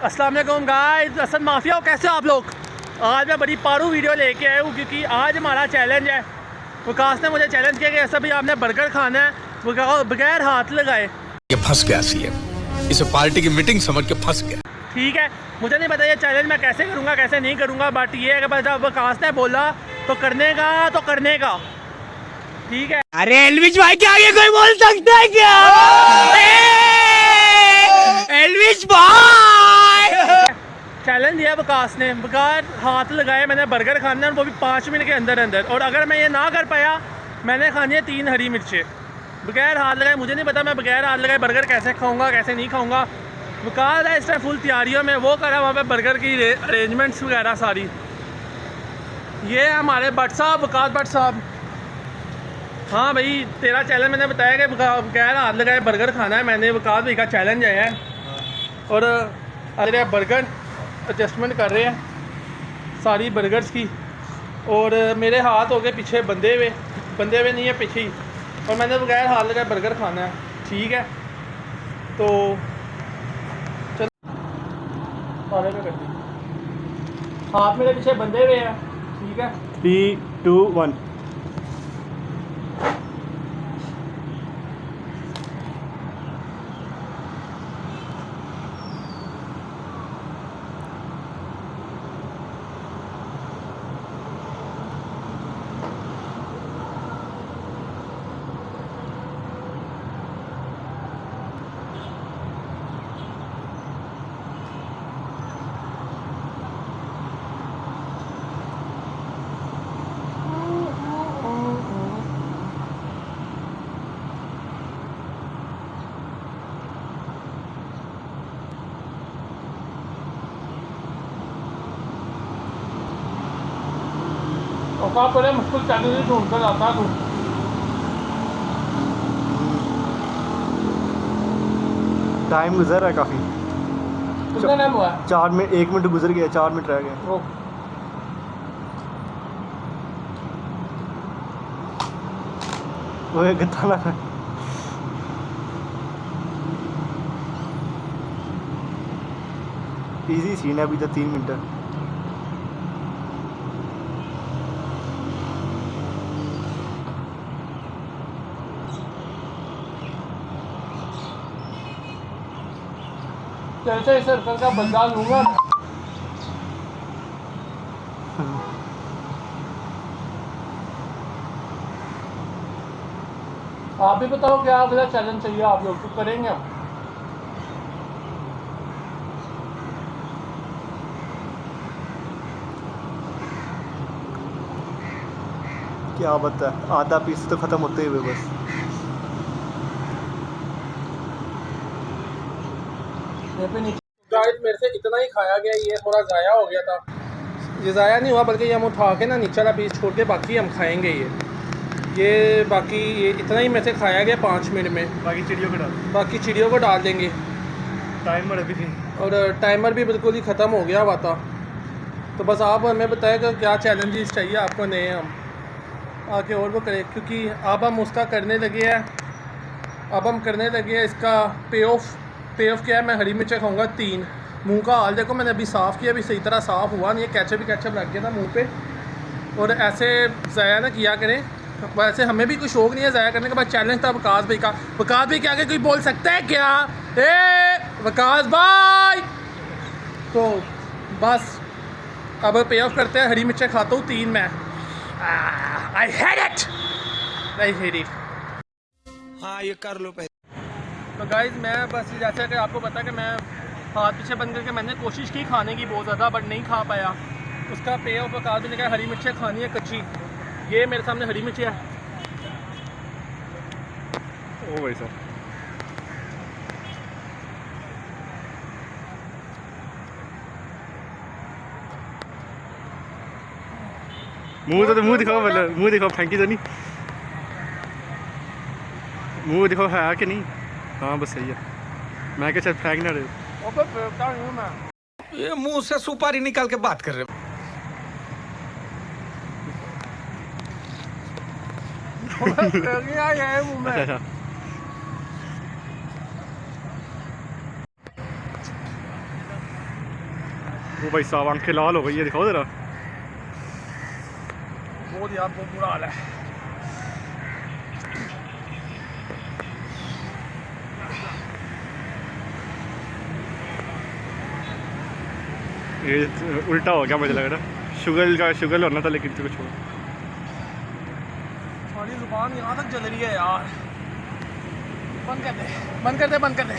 अस्सलाम वालेकुम guys, Asad mafia हो, कैसे हो आप लोग। आज मैं बड़ी पारू वीडियो लेके आया हूँ क्योंकि आज हमारा चैलेंज है। विकास ने मुझे चैलेंज किया कि ऐसा भी आपने बर्गर खाना है बगैर हाथ लगाए। ये फंस गया सीएम, इसे पार्टी की मीटिंग समझ के फंस गया। ठीक है, मुझे नहीं पता ये चैलेंज मैं कैसे करूँगा कैसे नहीं करूँगा, बट ये है कि बस जब विकास ने बोला तो करने का ठीक है। अरे एलविश भाई के आगे कोई बोल सकता है क्या? एलविश भाई चैलेंज दिया विकास ने, बगैर हाथ लगाए मैंने बर्गर खाना है, वो भी 5 मिनट के अंदर। और अगर मैं ये ना कर पाया मैंने खानी है 3 हरी मिर्चें बगैर हाथ लगाए। मुझे नहीं पता मैं बगैर हाथ लगाए बर्गर कैसे खाऊंगा कैसे नहीं खाऊंगा। विकास है इस टाइम फुल तैयारियों में, वो करा वहाँ पे बर्गर की अरेंजमेंट्स वगैरह सारी। ये हमारे भट्ट साहब, विकास भट्ट साहब। हाँ भाई, तेरा चैलेंज मैंने बताया कि बगैर हाथ लगाए बर्गर खाना है। मैंने विकास भाई का चैलेंज आया है और अरे बर्गर एडजस्टमेंट कर रहे हैं सारी बर्गर्स की। और मेरे हाथ हो गए पीछे बंधे हुए नहीं है पीछे ही, और मैंने बगैर हाथ लगाए बर्गर खाना है। ठीक है, तो चलो आगे कर दी। हाथ मेरे पीछे बंधे हुए हैं। ठीक है, 3, 2, 1। औकात बड़े मुश्किल चैलेंज ढूंढ कर आता तू। टाइम गुजर रहा है काफ़ी। कितना टाइम हुआ है? 4 मिनट, 1 मिनट गुजर गया, 4 मिनट रह गए। वो वो गत्ता ना इजी सीन है अभी तो 3 मिनट है। जैसे इस सर्कल का बदला लूंगा मैं। आप भी बताओ क्या अगला चैलेंज चाहिए आप लोग, तो करेंगे हम। क्या बता, आधा पीस तो ख़त्म होते हुए बस। गाइस मेरे से इतना ही खाया गया, ये थोड़ा ज़ाया हो गया था। ये ज़ाया नहीं हुआ बल्कि ये हम उठा के ना नीचे वाला पीस छोड़ के बाकी हम खाएंगे। ये बाकी ये इतना ही मेरे से खाया गया 5 मिनट में। बाकी चिड़ियों को डाल देंगे। टाइमर अभी भी, और टाइमर भी बिल्कुल ही ख़त्म हो गया हुआ था। तो बस आप हमें बताएं कि क्या चैलेंजेस चाहिए आपको नए, हम आके और वो करें, क्योंकि अब हम उसका करने लगे हैं। अब हम करने लगे हैं इसका पे ऑफ क्या है। मैं हरी मिर्चें खाऊंगा 3। मुंह का हाल देखो, मैंने अभी साफ़ किया, अभी सही तरह साफ़ हुआ नहीं है, कैचअप लग गया था मुंह पे। और ऐसे ज़ाया ना किया करें, वैसे हमें भी कोई शौक़ नहीं है ज़ाया करने का। बाद चैलेंज था विकास भाई का। विकास भाई के आगे कोई बोल सकता है क्या? विकास भाई, तो बस अब पे ऑफ करते हैं। हरी मिर्चें खाता हूँ 3 मैं। I hate it. हाँ ये कर लो पहले। तो गाइज़ मैं बस जैसे कि आपको पता है कि मैं हाथ पीछे बंद करके मैंने कोशिश की खाने की बहुत ज़्यादा, बट नहीं खा पाया। उसका पे ऑफ विकास भी ने कहा हरी मिर्चें खानी है कच्ची। ये मेरे सामने हरी मिर्ची है। ओ भाई साहब, मुंह दिखाओ, मतलब मुंह दिखाओ, फेंकी तो नहीं। मुंह दिखाओ है कि नहीं। हाँ बस सही है, मैं क्या शायद फेंक ना रहे। ये मुंह से सुपारी निकाल के बात कर रहे हो। अच्छा वो भाई साहब आंखें लाल हो गई है, दिखाओ जरा। बहुत यार बहुत बुरा हाल है। ये उल्टा हो गया मुझे लग रहा है, शुगर होना था लेकिन कुछ हुआ। सारी जुबान यहाँ तक जल रही है यार। बंद कर दे बंद कर दे बंद कर दे।